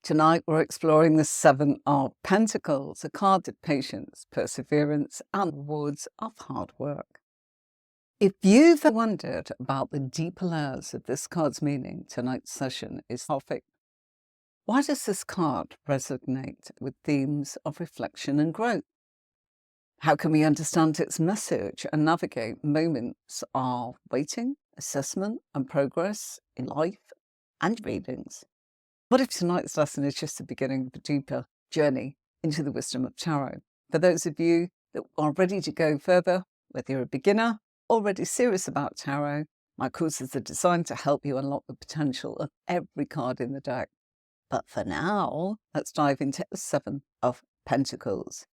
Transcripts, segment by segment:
Tonight we're exploring the Seven of Pentacles, a card of patience, perseverance, and rewards of hard work. If you've wondered about the deeper layers of this card's meaning, tonight's session is perfect. Why does this card resonate with themes of reflection and growth? How can we understand its message and navigate moments of waiting, assessment, and progress in life and readings? What if tonight's lesson is just the beginning of a deeper journey into the wisdom of tarot? For those of you that are ready to go further, whether you're a beginner or already serious about tarot, my courses are designed to help you unlock the potential of every card in the deck. But for now, let's dive into the Seven of Pentacles.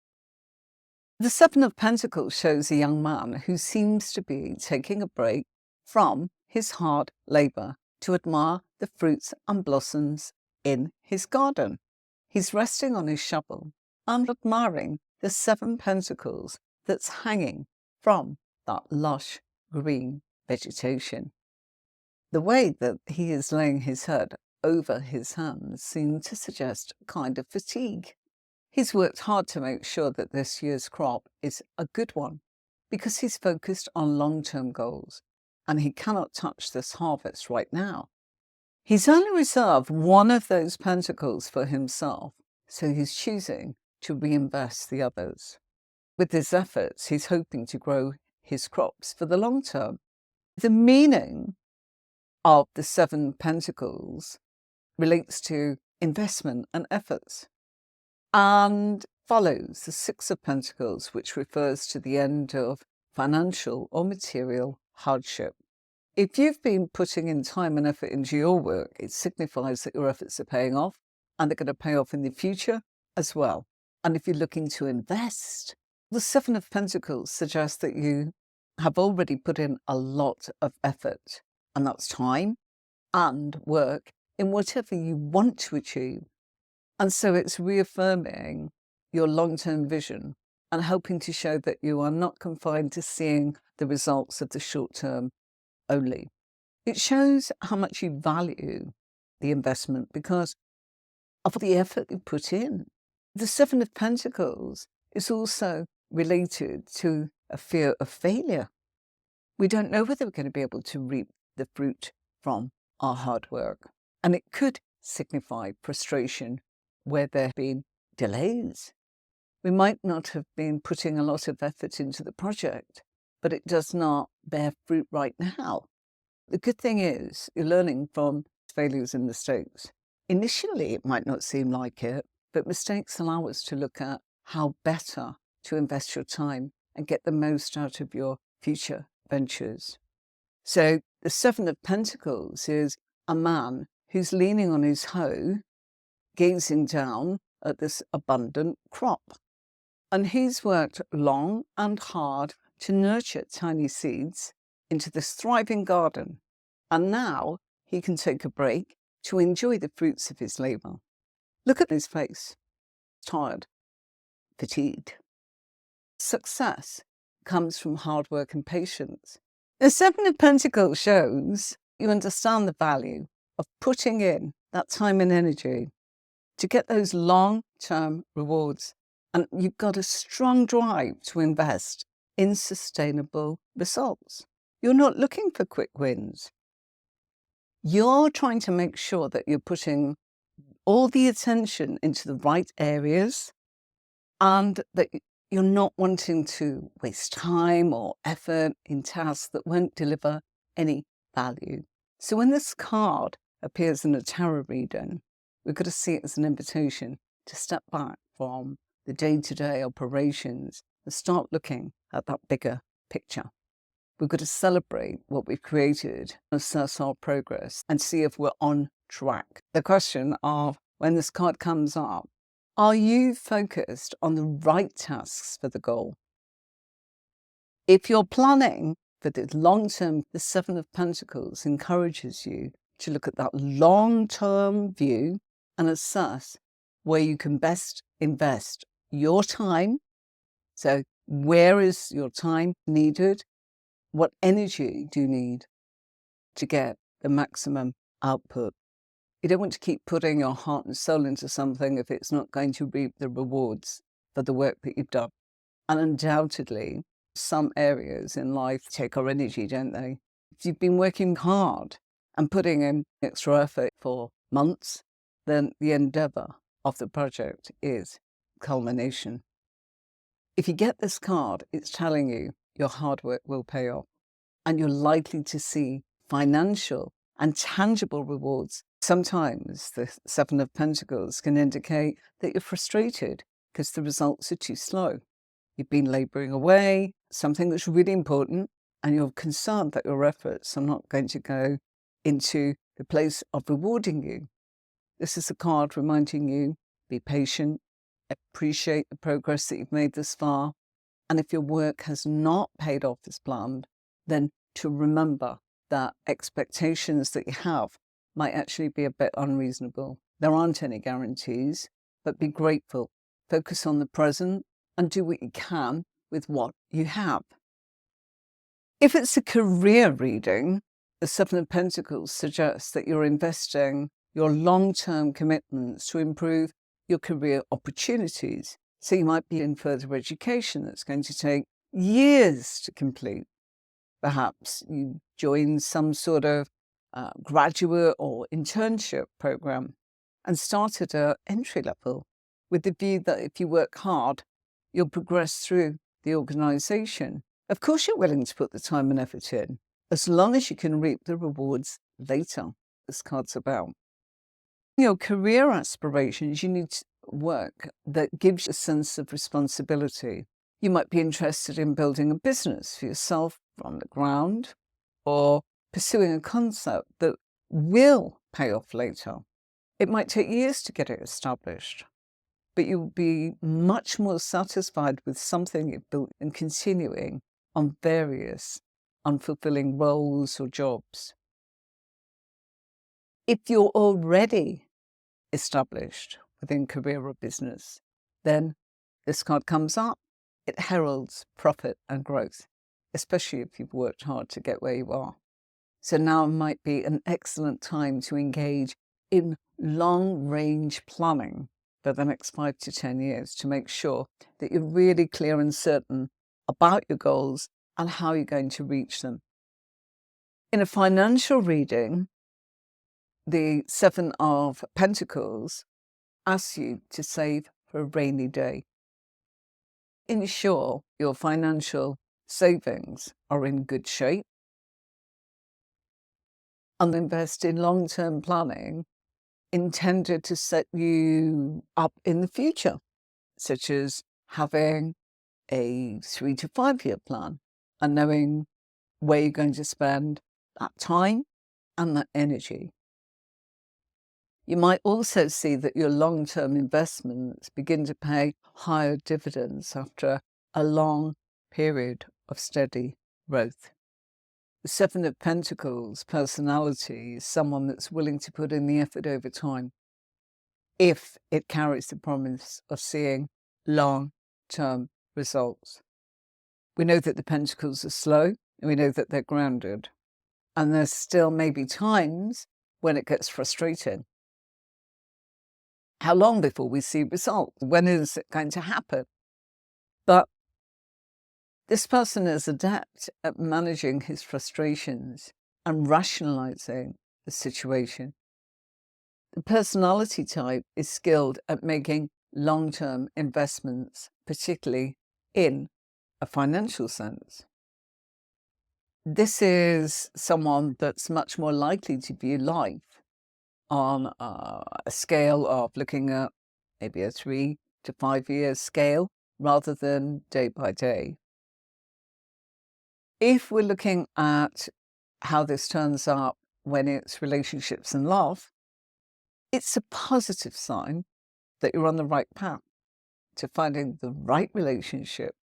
The Seven of Pentacles shows a young man who seems to be taking a break from his hard labour to admire the fruits and blossoms in his garden. He's resting on his shovel and admiring the seven pentacles that's hanging from that lush green vegetation. The way that he is laying his head over his hands seems to suggest a kind of fatigue. He's worked hard to make sure that this year's crop is a good one because he's focused on long-term goals and he cannot touch this harvest right now. He's only reserved one of those pentacles for himself, so he's choosing to reinvest the others. With his efforts, he's hoping to grow his crops for the long term. The meaning of the seven pentacles relates to investment and efforts and follows the Six of Pentacles, which refers to the end of financial or material hardship. If you've been putting in time and effort into your work, it signifies that your efforts are paying off and they're going to pay off in the future as well. And if you're looking to invest, the Seven of Pentacles suggests that you have already put in a lot of effort, and that's time and work in whatever you want to achieve. And so it's reaffirming your long-term vision and helping to show that you are not confined to seeing the results of the short term only. It shows how much you value the investment because of the effort you put in. The Seven of Pentacles is also related to a fear of failure. We don't know whether we're going to be able to reap the fruit from our hard work. And it could signify frustration where there have been delays. We might not have been putting a lot of effort into the project, but it does not bear fruit right now. The good thing is you're learning from failures and mistakes. Initially, it might not seem like it, but mistakes allow us to look at how better to invest your time and get the most out of your future ventures. So the Seven of Pentacles is a man who's leaning on his hoe, gazing down at this abundant crop. And he's worked long and hard to nurture tiny seeds into this thriving garden. And now he can take a break to enjoy the fruits of his labour. Look at his face. Tired, fatigued. Success comes from hard work and patience. The Seven of Pentacles shows you understand the value of putting in that time and energy to get those long-term rewards. And you've got a strong drive to invest in sustainable results. You're not looking for quick wins. You're trying to make sure that you're putting all the attention into the right areas and that you're not wanting to waste time or effort in tasks that won't deliver any value. So when this card appears in a tarot reading, we've got to see it as an invitation to step back from the day-to-day operations and start looking at that bigger picture. We've got to celebrate what we've created, assess our progress, and see if we're on track. The question of when this card comes up, are you focused on the right tasks for the goal? If you're planning for the long term, the Seven of Pentacles encourages you to look at that long-term view and assess where you can best invest your time. So where is your time needed? What energy do you need to get the maximum output? You don't want to keep putting your heart and soul into something if it's not going to reap the rewards for the work that you've done. And undoubtedly, some areas in life take our energy, don't they? If you've been working hard and putting in extra effort for months, then the endeavor of the project is culmination. If you get this card, it's telling you your hard work will pay off and you're likely to see financial and tangible rewards. Sometimes the Seven of Pentacles can indicate that you're frustrated because the results are too slow. You've been laboring away, something that's really important, and you're concerned that your efforts are not going to go into the place of rewarding you. This is a card reminding you, be patient, appreciate the progress that you've made this far, and if your work has not paid off as planned, then to remember that expectations that you have might actually be a bit unreasonable. There aren't any guarantees, but be grateful. Focus on the present and do what you can with what you have. If it's a career reading, the Seven of Pentacles suggests that you're investing your long-term commitments to improve your career opportunities. So you might be in further education that's going to take years to complete. Perhaps you join some sort of graduate or internship program and start at an entry level with the view that if you work hard, you'll progress through the organization. Of course, you're willing to put the time and effort in, as long as you can reap the rewards later. This card's about your career aspirations. You need work that gives you a sense of responsibility. You might be interested in building a business for yourself from the ground, or pursuing a concept that will pay off later. It might take years to get it established, but you'll be much more satisfied with something you've built and continuing on various unfulfilling roles or jobs. If you're already established within career or business, then this card comes up. It heralds profit and growth, especially if you've worked hard to get where you are. So now might be an excellent time to engage in long-range planning for the next 5 to 10 years to make sure that you're really clear and certain about your goals and how you're going to reach them. In a financial reading, the Seven of Pentacles asks you to save for a rainy day. Ensure your financial savings are in good shape and invest in long-term planning intended to set you up in the future, such as having a 3 to 5 year plan and knowing where you're going to spend that time and that energy. You might also see that your long-term investments begin to pay higher dividends after a long period of steady growth. The Seven of Pentacles personality is someone that's willing to put in the effort over time if it carries the promise of seeing long-term results. We know that the Pentacles are slow, and we know that they're grounded. And there's still maybe times when it gets frustrating. How long before we see results? When is it going to happen? But this person is adept at managing his frustrations and rationalizing the situation. The personality type is skilled at making long-term investments, particularly in a financial sense. This is someone that's much more likely to view life on a scale of looking at maybe a 3 to 5 year scale rather than day by day. If we're looking at how this turns up when it's relationships and love, it's a positive sign that you're on the right path to finding the right relationship,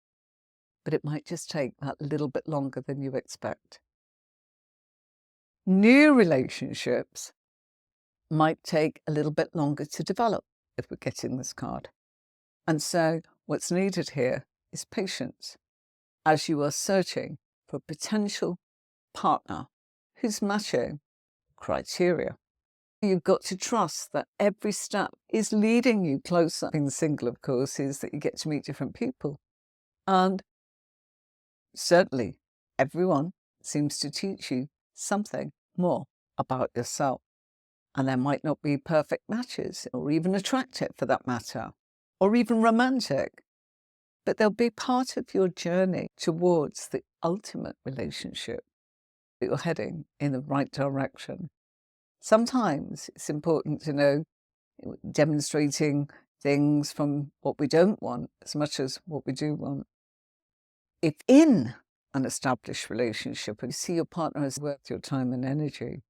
but it might just take that little bit longer than you expect. New relationships might take a little bit longer to develop if we're getting this card. And so what's needed here is patience as you are searching for a potential partner who's matching criteria. You've got to trust that every step is leading you closer. Being single, of course, is that you get to meet different people. And certainly, everyone seems to teach you something more about yourself. And there might not be perfect matches, or even attractive for that matter, or even romantic. But they'll be part of your journey towards the ultimate relationship. You're heading in the right direction. Sometimes it's important to know demonstrating things from what we don't want as much as what we do want. If in an established relationship and you see your partner as worth your time and energy,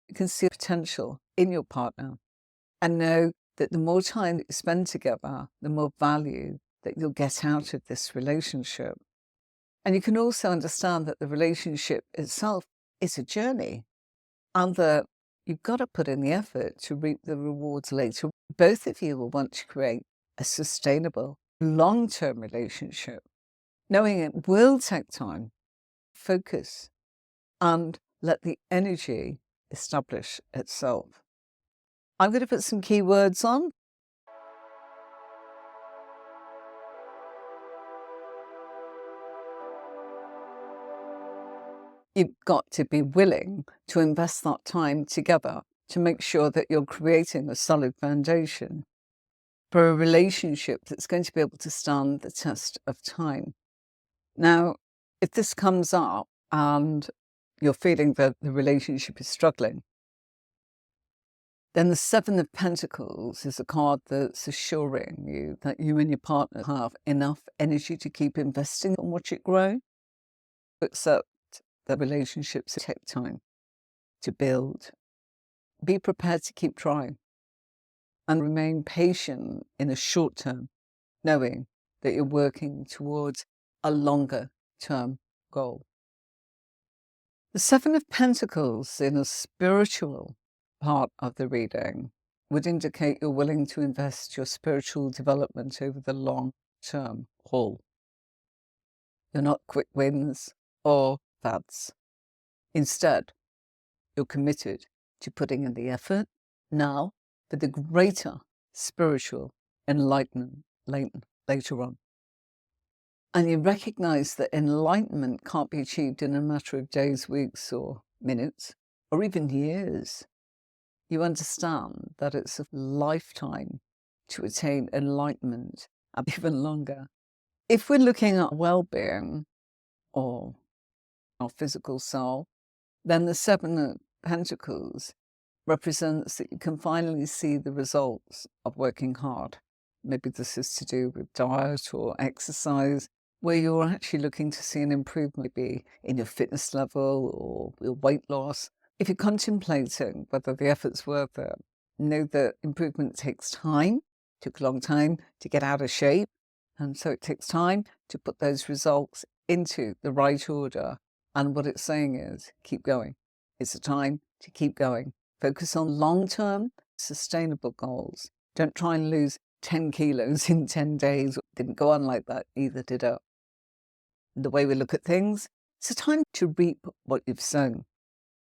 you can see potential in your partner and know that the more time that you spend together, the more value that you'll get out of this relationship. And you can also understand that the relationship itself is a journey and that you've got to put in the effort to reap the rewards later. Both of you will want to create a sustainable, long-term relationship, knowing it will take time. Focus and let the energy establish itself. I'm going to put some keywords on. You've got to be willing to invest that time together to make sure that you're creating a solid foundation for a relationship that's going to be able to stand the test of time. Now, if this comes up and you're feeling that the relationship is struggling, then the Seven of Pentacles is a card that's assuring you that you and your partner have enough energy to keep investing and watch it grow. Accept that relationships take time to build. Be prepared to keep trying and remain patient in the short term, knowing that you're working towards a longer term goal. The Seven of Pentacles in a spiritual part of the reading would indicate you're willing to invest your spiritual development over the long term haul. You're not quick wins or fads. Instead, you're committed to putting in the effort now for the greater spiritual enlightenment later on. And you recognize that enlightenment can't be achieved in a matter of days, weeks, or minutes, or even years. You understand that it's a lifetime to attain enlightenment, and even longer. If we're looking at well-being or our physical soul, then the Seven of Pentacles represents that you can finally see the results of working hard. Maybe this is to do with diet or exercise, where you're actually looking to see an improvement, maybe in your fitness level or your weight loss. If you're contemplating whether the effort's worth it, know that improvement takes time. It took a long time to get out of shape, and so it takes time to put those results into the right order. And what it's saying is, keep going. It's a time to keep going. Focus on long-term, sustainable goals. Don't try and lose 10 kilos in 10 days. It didn't go on like that either, did it? The way we look at things, it's a time to reap what you've sown.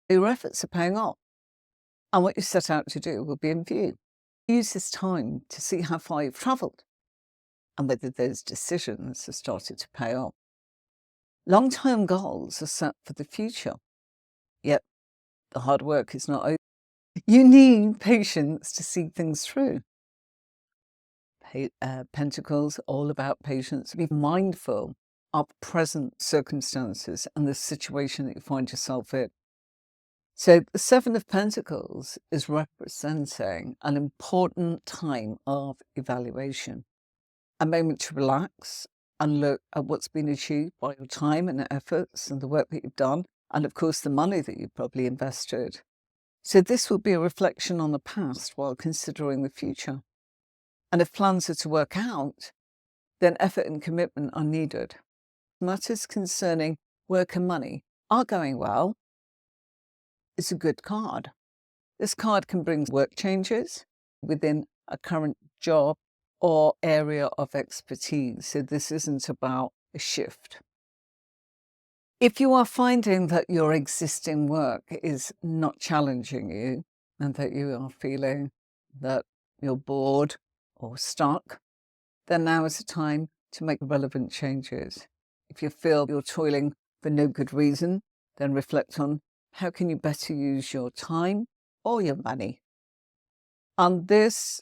Your efforts are paying off, and what you set out to do will be in view. Use this time to see how far you've travelled and whether those decisions have started to pay off. Long-term goals are set for the future, yet the hard work is not over. You need patience to see things through. Pentacles, all about patience. Be mindful of present circumstances and the situation that you find yourself in. So the Seven of Pentacles is representing an important time of evaluation, a moment to relax and look at what's been achieved by your time and efforts and the work that you've done, and of course the money that you've probably invested. So this will be a reflection on the past while considering the future. And if plans are to work out, then effort and commitment are needed. Matters concerning work and money are going well. It's a good card. This card can bring work changes within a current job or area of expertise. So this isn't about a shift. If you are finding that your existing work is not challenging you, and that you are feeling that you're bored or stuck, then now is the time to make relevant changes. If you feel you're toiling for no good reason, then reflect on how can you better use your time or your money. And this,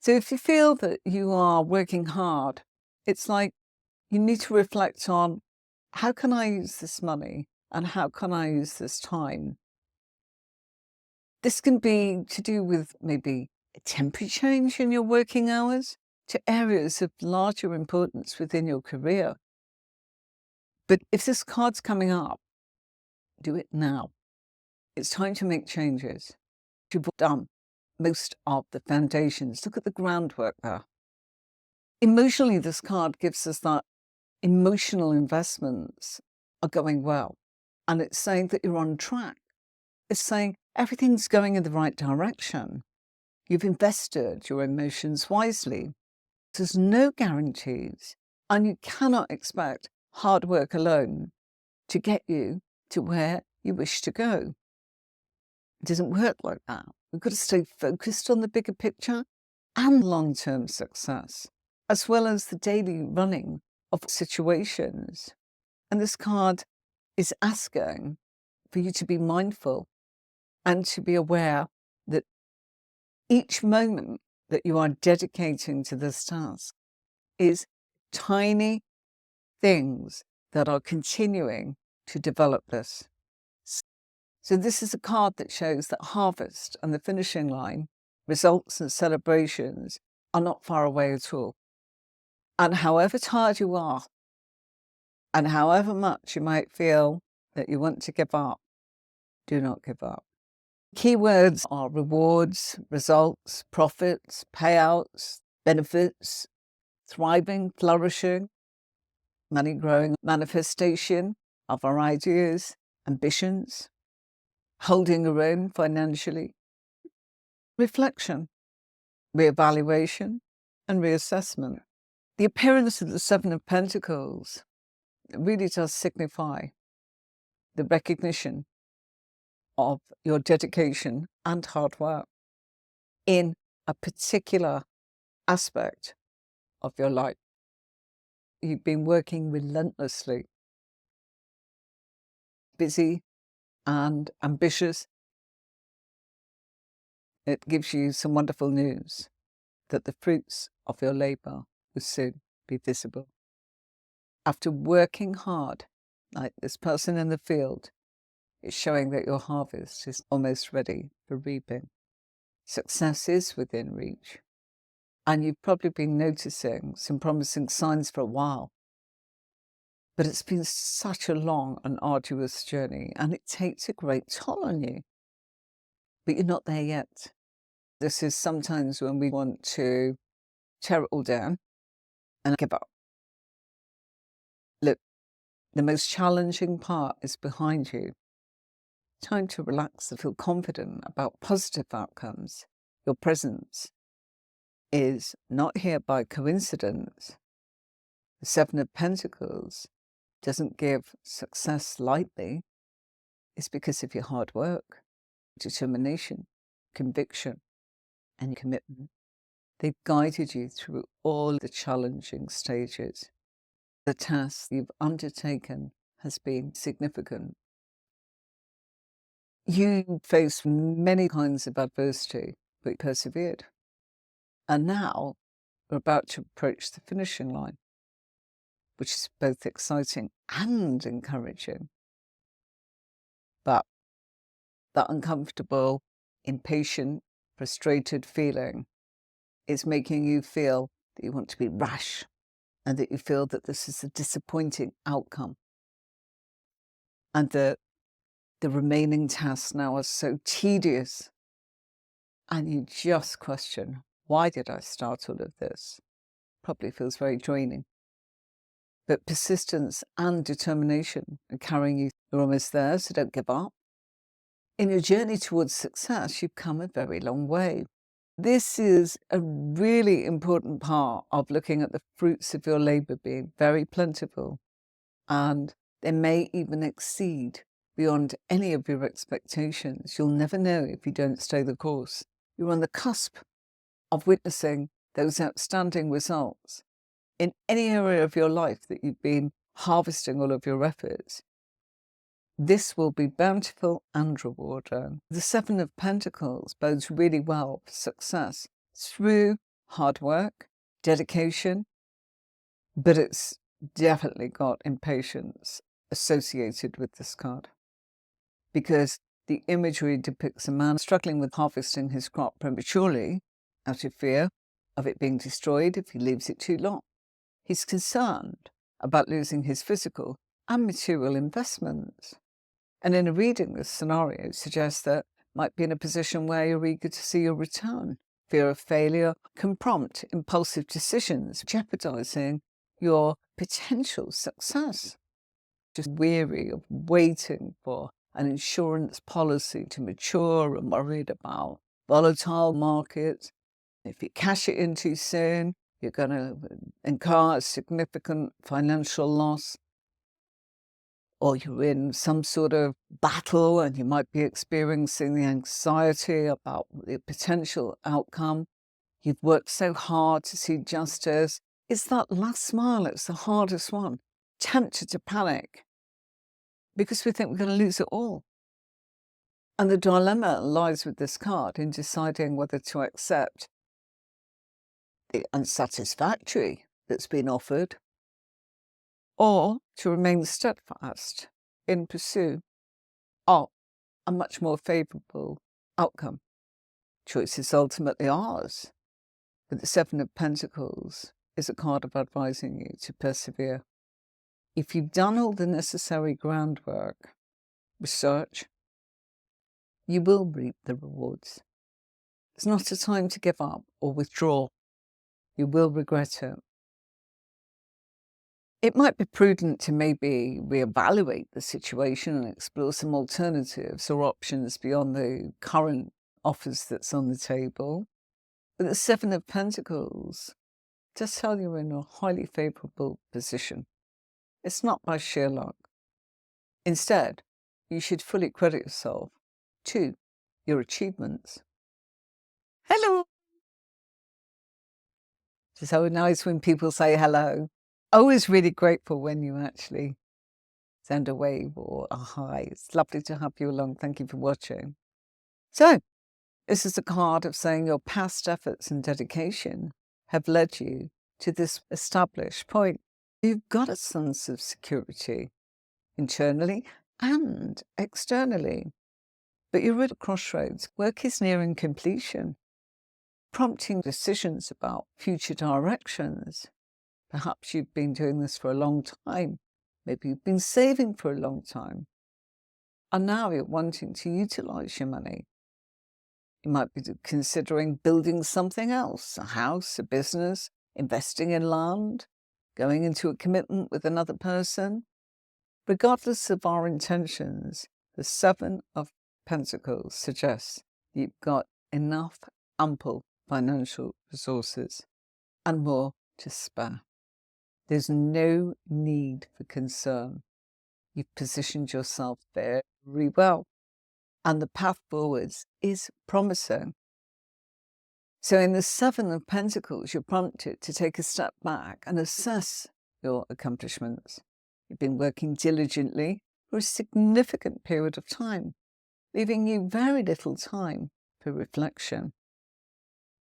so if you feel that you are working hard, it's like you need to reflect on how can I use this money and how can I use this time? This can be to do with maybe a temporary change in your working hours to areas of larger importance within your career. But if this card's coming up, do it now. It's time to make changes. You've done most of the foundations. Look at the groundwork there. Emotionally, this card gives us that emotional investments are going well. And it's saying that you're on track. It's saying everything's going in the right direction. You've invested your emotions wisely. There's no guarantees, and you cannot expect hard work alone to get you to where you wish to go. It doesn't work like that. We've got to stay focused on the bigger picture and long-term success, as well as the daily running of situations. And this card is asking for you to be mindful and to be aware that each moment that you are dedicating to this task is tiny things that are continuing to develop this. So this is a card that shows that harvest and the finishing line, results and celebrations are not far away at all. And however tired you are, and however much you might feel that you want to give up, do not give up. Keywords are rewards, results, profits, payouts, benefits, thriving, flourishing, money growing, manifestation of our ideas, ambitions, holding your own financially, reflection, reevaluation, and reassessment. The appearance of the Seven of Pentacles really does signify the recognition of your dedication and hard work in a particular aspect of your life. You've been working relentlessly, busy and ambitious. It gives you some wonderful news that the fruits of your labor will soon be visible. After working hard, like this person in the field, it's showing that your harvest is almost ready for reaping. Success is within reach. And you've probably been noticing some promising signs for a while. But it's been such a long and arduous journey, and it takes a great toll on you. But you're not there yet. This is sometimes when we want to tear it all down and give up. Look, the most challenging part is behind you. Time to relax and feel confident about positive outcomes. Your presence is not here by coincidence. The Seven of Pentacles doesn't give success lightly. It's because of your hard work, determination, conviction, and commitment. They've guided you through all the challenging stages. The task you've undertaken has been significant. You faced many kinds of adversity, but you persevered. And now we're about to approach the finishing line, which is both exciting and encouraging. But that uncomfortable, impatient, frustrated feeling is making you feel that you want to be rash and that you feel that this is a disappointing outcome. And that the remaining tasks now are so tedious. And you just question, why did I start all of this? Probably feels very draining. But persistence and determination are carrying you. You're almost there, so don't give up. In your journey towards success, you've come a very long way. This is a really important part of looking at the fruits of your labor being very plentiful, and they may even exceed beyond any of your expectations. You'll never know if you don't stay the course. You're on the cusp of witnessing those outstanding results in any area of your life that you've been harvesting all of your efforts. This will be bountiful and rewarding. The Seven of Pentacles bodes really well for success through hard work, dedication, but it's definitely got impatience associated with this card, because the imagery depicts a man struggling with harvesting his crop prematurely out of fear of it being destroyed if he leaves it too long. He's concerned about losing his physical and material investments. And in a reading, this scenario suggests that might be in a position where you're eager to see your return. Fear of failure can prompt impulsive decisions, jeopardizing your potential success. Just weary of waiting for an insurance policy to mature and worried about volatile markets. If you cash it in too soon, you're going to incur a significant financial loss. Or you're in some sort of battle and you might be experiencing the anxiety about the potential outcome. You've worked so hard to see justice. It's that last mile, it's the hardest one. Tempted to panic because we think we're going to lose it all. And the dilemma lies with this card in deciding whether to accept the unsatisfactory that's been offered, or to remain steadfast in pursuit of a much more favourable outcome. Choice is ultimately ours, but the Seven of Pentacles is a card of advising you to persevere. If you've done all the necessary groundwork, research, you will reap the rewards. It's not a time to give up or withdraw. You will regret it. It might be prudent to maybe reevaluate the situation and explore some alternatives or options beyond the current offers that's on the table. But the Seven of Pentacles does tell you in a highly favourable position. It's not by sheer luck. Instead, you should fully credit yourself to your achievements. Hello! It's so nice when people say hello. Always really grateful when you actually send a wave or a hi. It's lovely to have you along. Thank you for watching. So, this is a card of saying your past efforts and dedication have led you to this established point. You've got a sense of security, internally and externally. But you're at a crossroads. Work is nearing completion, prompting decisions about future directions. Perhaps you've been doing this for a long time. Maybe you've been saving for a long time. And now you're wanting to utilize your money. You might be considering building something else, a house, a business, investing in land, going into a commitment with another person. Regardless of our intentions, the Seven of Pentacles suggests you've got enough ample financial resources and more to spare. There's no need for concern. You've positioned yourself very well, and the path forwards is promising. So in the Seven of Pentacles, you're prompted to take a step back and assess your accomplishments. You've been working diligently for a significant period of time, leaving you very little time for reflection.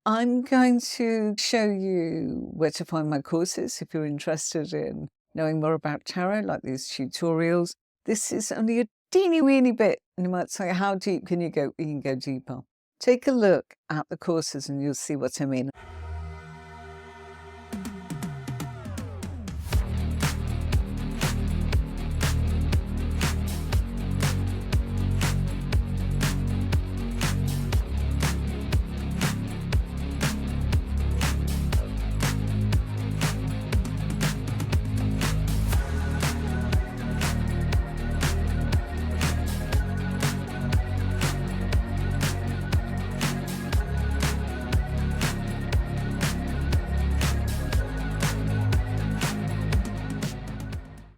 I'm going to show you where to find my courses if you're interested in knowing more about tarot, like these tutorials. This is only a teeny weeny bit, and you might say, how deep can you go? You can go deeper. Take a look at the courses and you'll see what I mean.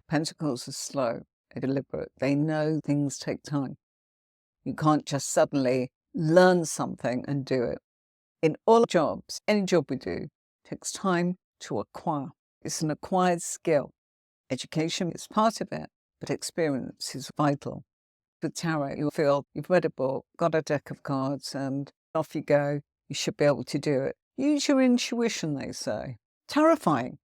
Pentacles are slow, deliberate. They know things take time. You can't just suddenly learn something and do it. In all jobs, any job we do, takes time to acquire. It's an acquired skill. Education is part of it, but experience is vital. With tarot, you'll feel you've read a book, got a deck of cards, and off you go. You should be able to do it. Use your intuition, they say. Terrifying.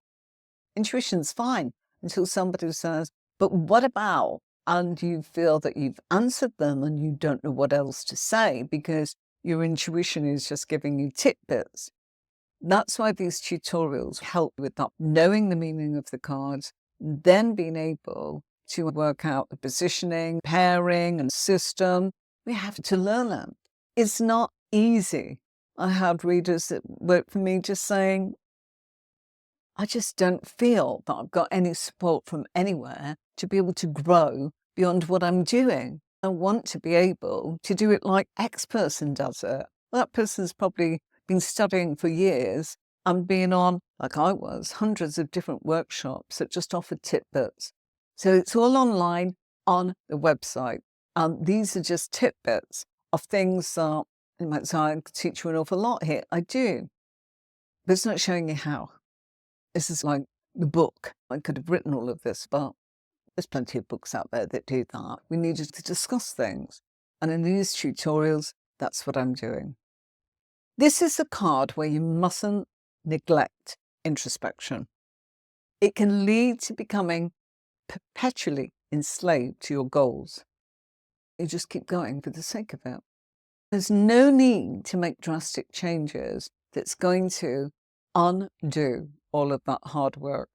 Intuition's fine until somebody says, but what about? And you feel that you've answered them and you don't know what else to say because your intuition is just giving you tidbits. That's why these tutorials help with that, knowing the meaning of the cards, then being able to work out the positioning, pairing, and system. We have to learn that. It's not easy. I had readers that work for me just saying, I just don't feel that I've got any support from anywhere to be able to grow beyond what I'm doing. I want to be able to do it like X person does it. Well, that person's probably been studying for years and been on, like I was, hundreds of different workshops that just offered tidbits. So it's all online on the website. And these are just tidbits of things that, you might say, I could teach you an awful lot here. I do. But it's not showing you how. This is like the book. I could have written all of this, but there's plenty of books out there that do that. We needed to discuss things. And in these tutorials, that's what I'm doing. This is a card where you mustn't neglect introspection. It can lead to becoming perpetually enslaved to your goals. You just keep going for the sake of it. There's no need to make drastic changes that's going to undo all of that hard work.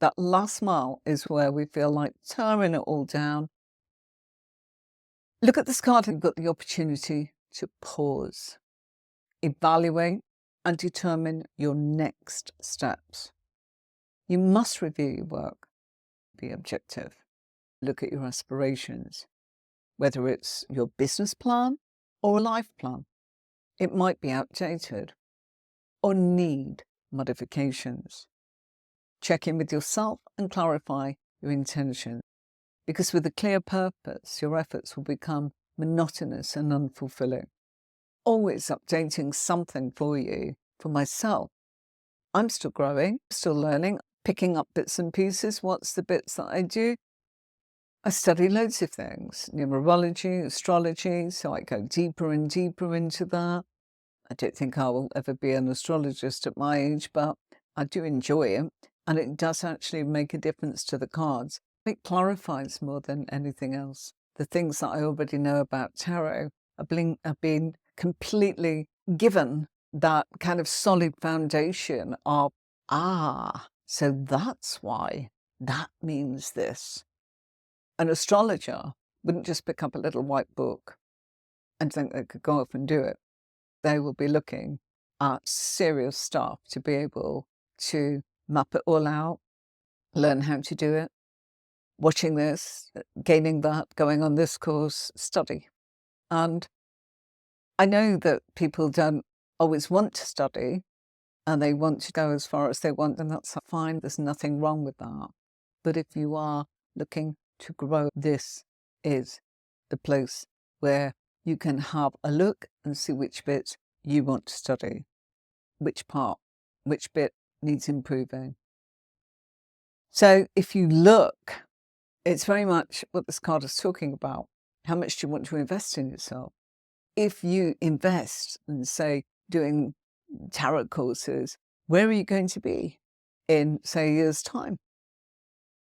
That last mile is where we feel like tearing it all down. Look at this card, you've got the opportunity to pause, evaluate, and determine your next steps. You must review your work, be objective, look at your aspirations, whether it's your business plan or a life plan. It might be outdated or need modifications. Check in with yourself and clarify your intention, because with a clear purpose, your efforts will become monotonous and unfulfilling. Always updating something for you. For myself, I'm still growing, still learning, picking up bits and pieces. What's the bits that I do? I study loads of things, numerology, astrology, so I go deeper and deeper into that. I don't think I will ever be an astrologist at my age, but I do enjoy it, and it does actually make a difference to the cards. It clarifies more than anything else. The things that I already know about tarot have been completely given that kind of solid foundation of, so that's why that means this. An astrologer wouldn't just pick up a little white book and think they could go off and do it. They will be looking at serious stuff to be able to map it all out, learn how to do it, watching this, gaining that, going on this course, study. And I know that people don't always want to study and they want to go as far as they want, and that's fine. There's nothing wrong with that. But if you are looking to grow, this is the place where you can have a look and see which bits you want to study, which part, which bit needs improving. So if you look, it's very much what this card is talking about. How much do you want to invest in yourself? If you invest in, say, doing tarot courses, where are you going to be in, say, a year's time?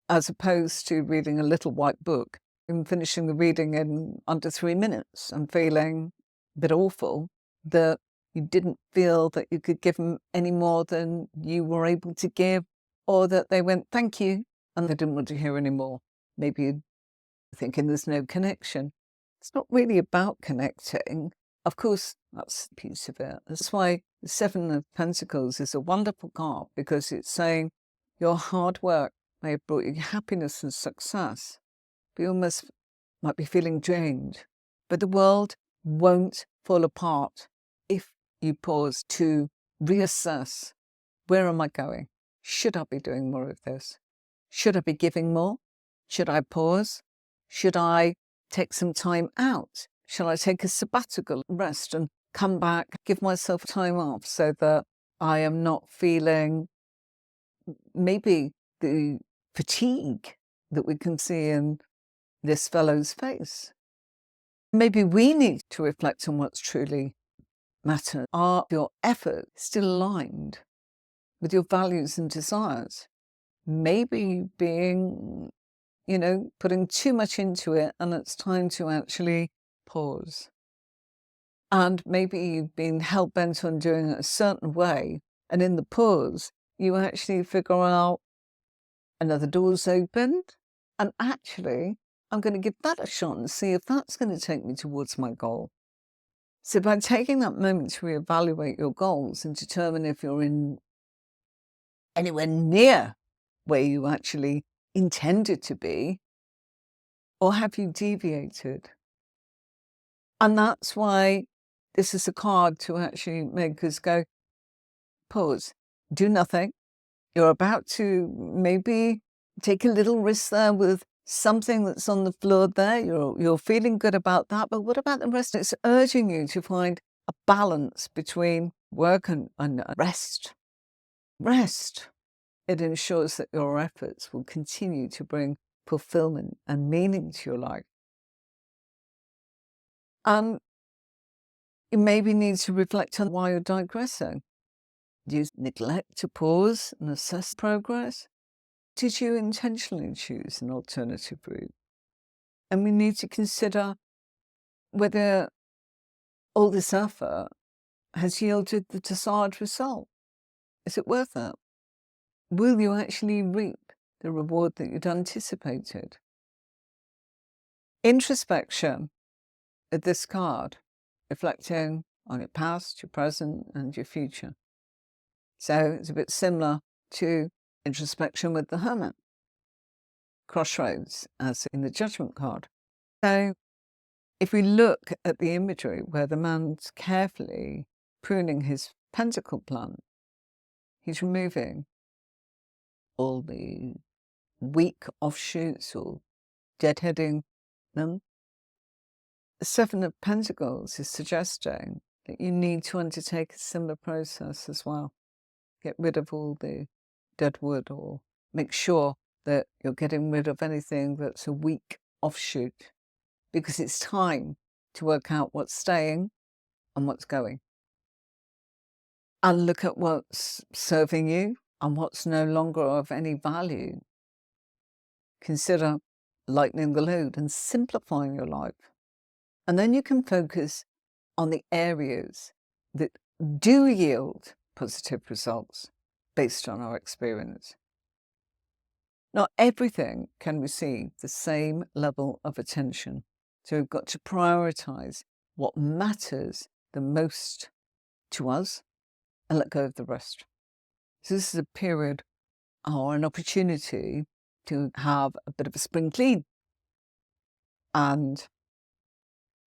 As opposed to reading a little white book and finishing the reading in under 3 minutes and feeling a bit awful that you didn't feel that you could give them any more than you were able to give, or that they went, thank you, and they didn't want to hear any more. Maybe you're thinking there's no connection. It's not really about connecting. Of course, that's a piece of it. That's why the Seven of Pentacles is a wonderful card, because it's saying your hard work may have brought you happiness and success, but you almost might be feeling drained. But the world won't fall apart if you pause to reassess, where am I going? Should I be doing more of this? Should I be giving more? Should I pause? Should I take some time out? Shall I take a sabbatical, rest and come back, give myself time off so that I am not feeling maybe the fatigue that we can see in this fellow's face? Maybe we need to reflect on what's truly matters. Are your efforts still aligned with your values and desires? Maybe being, putting too much into it and it's time to actually pause. And maybe you've been hell-bent on doing it a certain way, and in the pause, you actually figure out another door's opened, and actually, I'm going to give that a shot and see if that's going to take me towards my goal. So by taking that moment to reevaluate your goals and determine if you're in anywhere near where you actually intended to be, or have you deviated? And that's why this is a card to actually make us go, pause, do nothing. You're about to maybe take a little risk there with something that's on the floor there. You're feeling good about that, but what about the rest? It's urging you to find a balance between work and rest. Rest. It ensures that your efforts will continue to bring fulfillment and meaning to your life. And you maybe need to reflect on why you're digressing. Do you neglect to pause and assess progress? Did you intentionally choose an alternative route? And we need to consider whether all this effort has yielded the desired result. Is it worth it? Will you actually reap the reward that you'd anticipated? Introspection of this card, reflecting on your past, your present, and your future. So it's a bit similar to introspection with the Hermit. Crossroads, as in the Judgment card. So if we look at the imagery where the man's carefully pruning his pentacle plant, he's removing all the weak offshoots or deadheading them. The Seven of Pentacles is suggesting that you need to undertake a similar process as well. Get rid of all the dead wood, or make sure that you're getting rid of anything that's a weak offshoot, because it's time to work out what's staying and what's going. And look at what's serving you and what's no longer of any value. Consider lightening the load and simplifying your life. And then you can focus on the areas that do yield positive results based on our experience. Not everything can receive the same level of attention. So we've got to prioritize what matters the most to us and let go of the rest. So this is a period or an opportunity to have a bit of a spring clean. And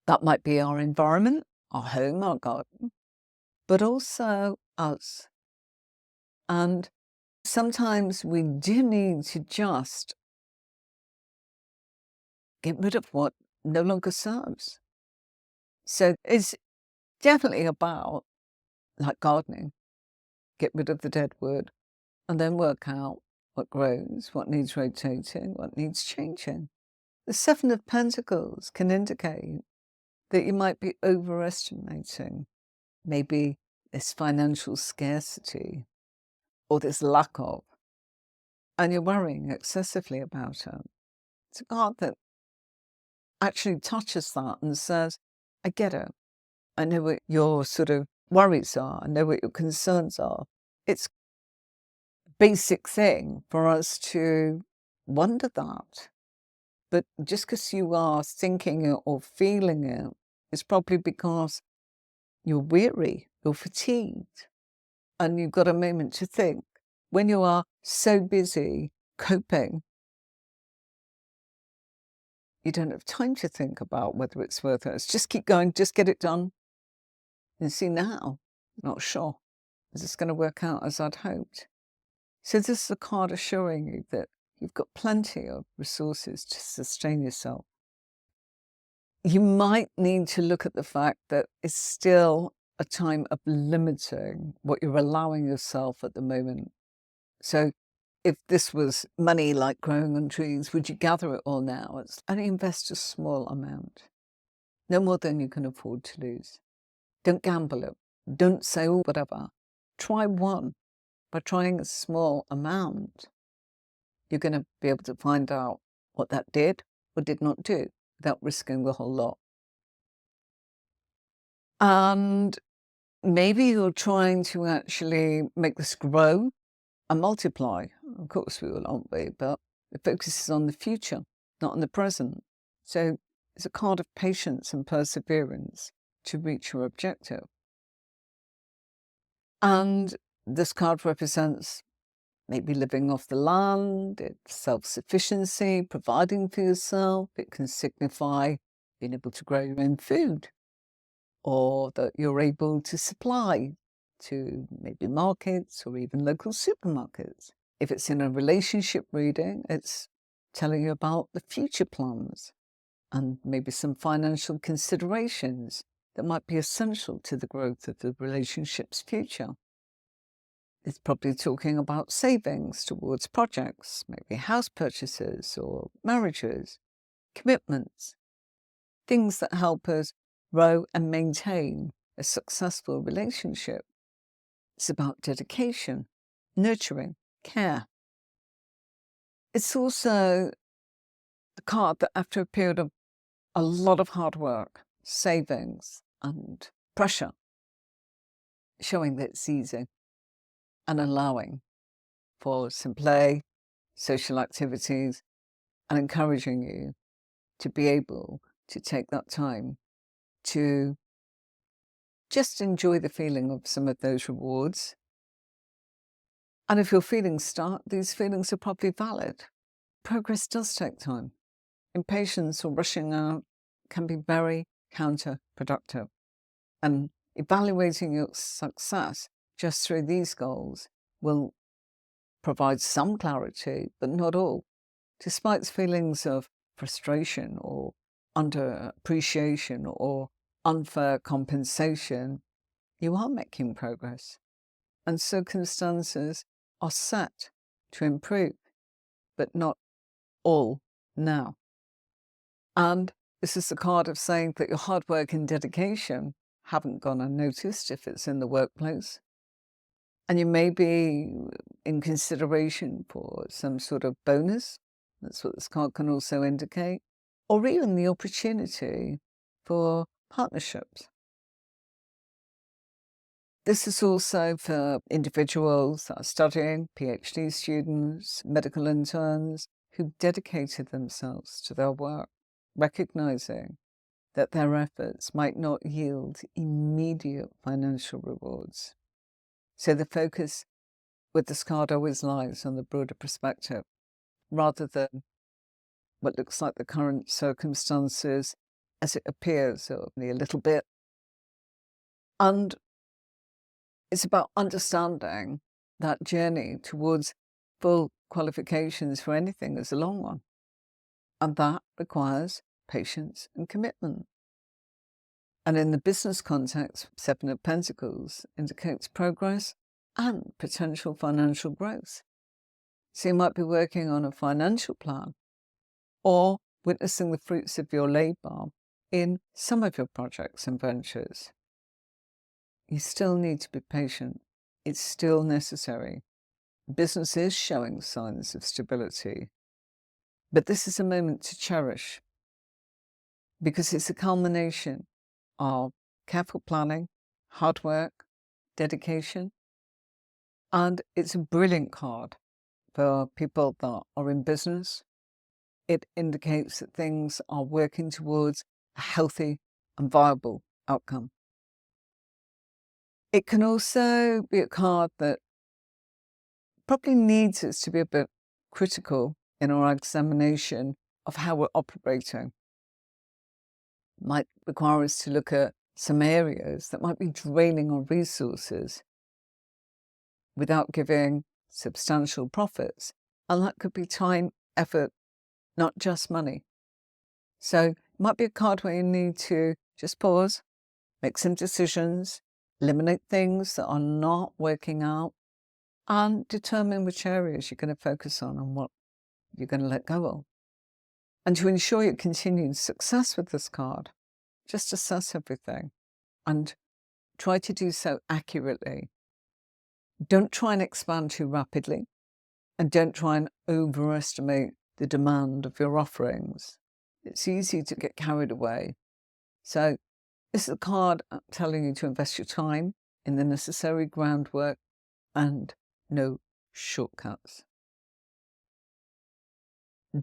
that might be our environment, our home, our garden, but also us. And sometimes we do need to just get rid of what no longer serves. So it's definitely about, like gardening, get rid of the dead wood and then work out what grows, what needs rotating, what needs changing. The Seven of Pentacles can indicate that you might be overestimating maybe this financial scarcity or this lack of, and you're worrying excessively about it. It's a card that actually touches that and says, I get it. I know what your sort of worries are. I know what your concerns are. It's a basic thing for us to wonder that. But just because you are thinking it or feeling it, it's probably because you're weary, you're fatigued, and you've got a moment to think. When you are so busy coping, you don't have time to think about whether it's worth it. It's just keep going, just get it done. And see now, not sure. Is this going to work out as I'd hoped? So this is a card assuring you that you've got plenty of resources to sustain yourself. You might need to look at the fact that it's still a time of limiting what you're allowing yourself at the moment. So if this was money like growing on trees, would you gather it all now? It's only invest a small amount, no more than you can afford to lose. Don't gamble it. Don't say, oh, whatever. Try one. By trying a small amount, you're going to be able to find out what that did or did not do without risking the whole lot. And maybe you're trying to actually make this grow and multiply. Of course we will, aren't we? But the focus is on the future, not on the present. So it's a card of patience and perseverance to reach your objective. And this card represents maybe living off the land, it's self-sufficiency, providing for yourself. It can signify being able to grow your own food, or that you're able to supply to maybe markets or even local supermarkets. If it's in a relationship reading, it's telling you about the future plans and maybe some financial considerations that might be essential to the growth of the relationship's future. It's probably talking about savings towards projects, maybe house purchases or marriages, commitments, things that help us grow and maintain a successful relationship. It's about dedication, nurturing, care. It's also the card that after a period of a lot of hard work, savings and pressure, showing that it's easy and allowing for some play, social activities, and encouraging you to be able to take that time to just enjoy the feeling of some of those rewards. And if your feelings start, these feelings are probably valid. Progress does take time. Impatience or rushing out can be very counterproductive. And evaluating your success just through these goals will provide some clarity, but not all. Despite feelings of frustration or underappreciation or unfair compensation, you are making progress. And circumstances are set to improve, but not all now. And this is the card of saying that your hard work and dedication haven't gone unnoticed if it's in the workplace. And you may be in consideration for some sort of bonus. That's what this card can also indicate. Or even the opportunity for partnerships. This is also for individuals that are studying, PhD students, medical interns, who've dedicated themselves to their work, recognizing that their efforts might not yield immediate financial rewards. So the focus with this card always lies on the broader perspective, rather than what looks like the current circumstances as it appears only a little bit. And it's about understanding that journey towards full qualifications for anything is a long one. And that requires patience and commitment. And in the business context, Seven of Pentacles indicates progress and potential financial growth. So you might be working on a financial plan or witnessing the fruits of your labor in some of your projects and ventures. You still need to be patient. It's still necessary. Business is showing signs of stability. But this is a moment to cherish, because it's a culmination of careful planning, hard work, dedication, and it's a brilliant card for people that are in business. It indicates that things are working towards a healthy and viable outcome. It can also be a card that probably needs us to be a bit critical in our examination of how we're operating. Might require us to look at some areas that might be draining our resources without giving substantial profits, And that could be time, effort, not just money. So it might be a card where you need to just pause, make some decisions, eliminate things that are not working out, and determine which areas you're going to focus on and what you're going to let go of. And to ensure your continued success with this card, just assess everything and try to do so accurately. Don't try and expand too rapidly, and don't try and overestimate the demand of your offerings. It's easy to get carried away. So this is a card telling you to invest your time in the necessary groundwork and no shortcuts.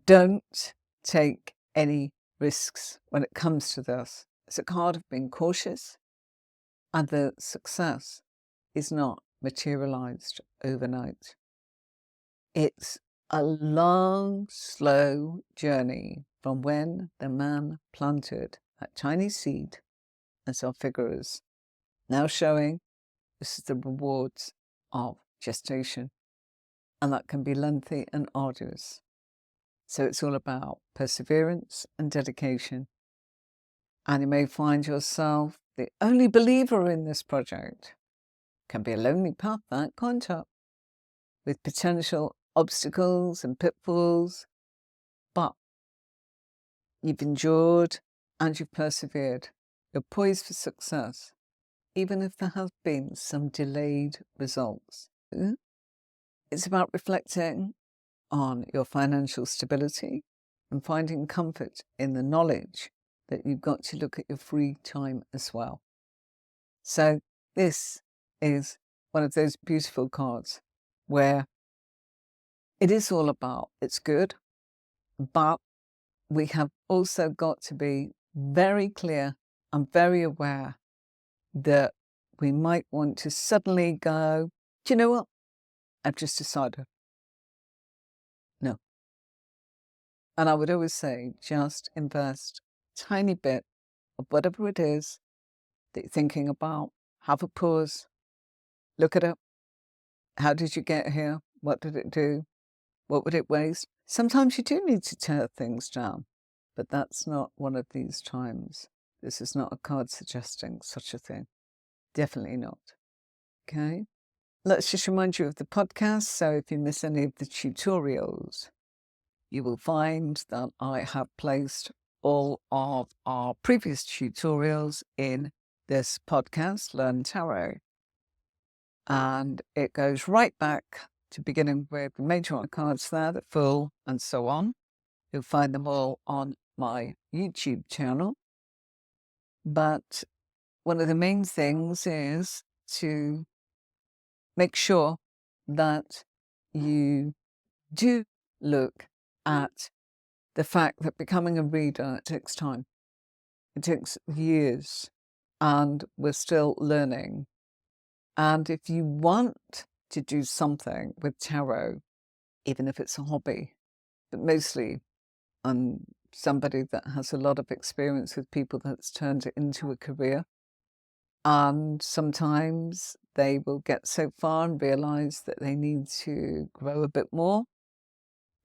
Don't take any risks when it comes to this. It's a card of being cautious, and the success is not materialized overnight. It's a long, slow journey from when the man planted that tiny seed, as our figure is now showing. This is the rewards of gestation, and that can be lengthy and arduous. So it's all about perseverance and dedication. And you may find yourself the only believer in this project. Can be a lonely path, that, can't it? With potential obstacles and pitfalls, but you've endured and you've persevered. You're poised for success, even if there have been some delayed results. It's about reflecting on your financial stability and finding comfort in the knowledge that you've got to look at your free time as well. So this is one of those beautiful cards where it is all about, it's good, but we have also got to be very clear and very aware that we might want to suddenly go, do you know what? I've just decided. No. And I would always say, just invest a tiny bit of whatever it is that you're thinking about. Have a pause. Look at it. How did you get here? What did it do? What would it waste? Sometimes you do need to tear things down, but that's not one of these times. This is not a card suggesting such a thing. Definitely not. Okay? Let's just remind you of the podcast. So if you miss any of the tutorials, you will find that I have placed all of our previous tutorials in this podcast, Learn Tarot. And it goes right back to beginning with the major cards there, the full, and so on. You'll find them all on my YouTube channel. But one of the main things is to make sure that you do look at the fact that becoming a reader takes time. It takes years, and we're still learning. And if you want to do something with tarot, even if it's a hobby, but mostly I'm somebody that has a lot of experience with people that's turned it into a career. And sometimes they will get so far and realize that they need to grow a bit more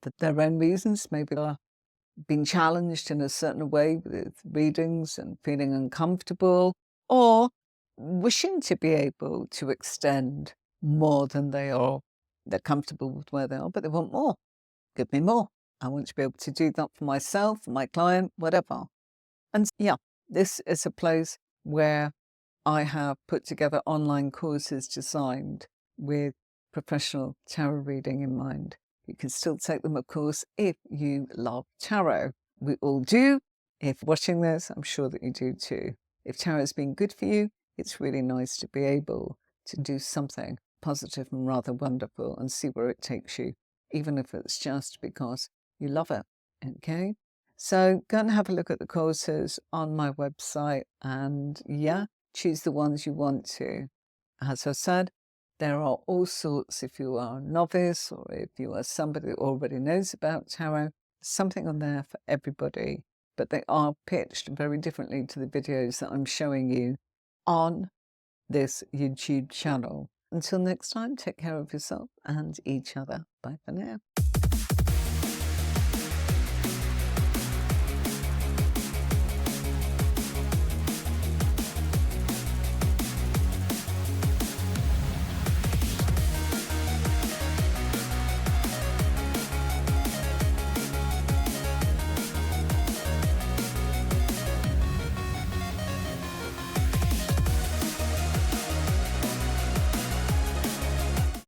for their own reasons. Maybe they're being challenged in a certain way with readings and feeling uncomfortable, or wishing to be able to extend more than they are. They're comfortable with where they are, but they want more. Give me more. I want to be able to do that for myself, for my client, whatever. And yeah, this is a place where I have put together online courses designed with professional tarot reading in mind. You can still take them, of course, if you love tarot. We all do. If watching this, I'm sure that you do too. If tarot has been good for you, it's really nice to be able to do something positive and rather wonderful and see where it takes you, even if it's just because you love it. Okay? So go and have a look at the courses on my website, and yeah, choose the ones you want to. As I said, there are all sorts. If you are a novice or if you are somebody that already knows about tarot, something on there for everybody, but they are pitched very differently to the videos that I'm showing you on this YouTube channel. Until next time, take care of yourself and each other. Bye for now.